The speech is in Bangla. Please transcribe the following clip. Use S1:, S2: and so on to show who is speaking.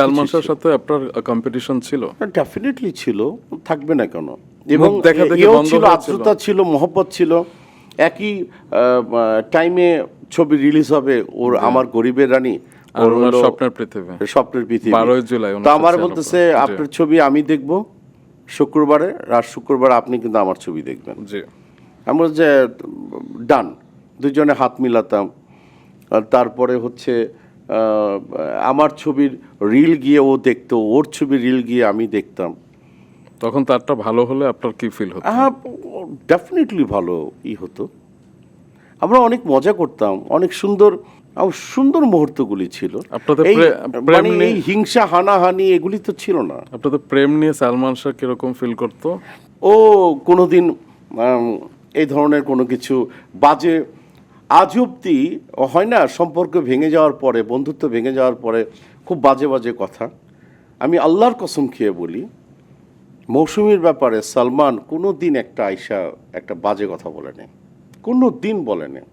S1: সালমান শাহর সাথে আপনার কম্পিটিশন ছিল?
S2: ডেফিনেটলি ছিল, থাকবে না কেন।
S1: এবং দেখা দেখি
S2: এও
S1: বন্ধ
S2: ছিল,
S1: হয়েছিল।
S2: আর্দ্রতা ছিল, মহব্বত ছিল। একই টাইমে ছবি রিলিজ হবে ওর আমার গরিবের রানী,
S1: আর
S2: ওর
S1: ওনার
S2: হলো
S1: স্বপ্নের পৃথিবী।
S2: স্বপ্নের পৃথিবী।
S1: 12 জুলাই
S2: তো আমার
S1: 1996
S2: বলতেছে
S1: জি।
S2: আপনার ছবি আমি দেখব শুক্রবারে, আর শুক্রবার আপনি কিন্তু আমার ছবি দেখবেন।
S1: জি।
S2: আমরা যে ডান, দুজনে হাত মিলাতাম। আর তারপরে হচ্ছে আমার ছবির রিল গিয়ে ও দেখতো, ওর ছবির রিল গিয়ে আমি দেখতাম।
S1: তখন তারটা ভালো হলে আপনার কি ফিল হতো?
S2: হ্যাঁ, ডেফিনেটলি ভালো হতো। আমরা অনেক মজা করতাম, অনেক সুন্দর সুন্দর মুহূর্তগুলি ছিল।
S1: আপনাদের
S2: এই
S1: প্রেম
S2: মানে
S1: নিয়ে
S2: এই হিংসা হানাহানি এগুলি তো ছিল না।
S1: আপনাদের প্রেম নিয়ে সালমান শাহ কিরকম ফিল করতো?
S2: ও কোনোদিন এই ধরনের কোনো কিছু বাজে, আজ অব্দি হয় না, সম্পর্ক ভেঙে যাওয়ার পরে, বন্ধুত্ব ভেঙে যাওয়ার পরে খুব বাজে বাজে কথা। আমি আল্লাহর কসম খেয়ে বলি, মৌসুমীর ব্যাপারে সালমান কোনো দিন একটা আয়শা একটা বাজে কথা বলেনি, কোনো দিন বলেনি।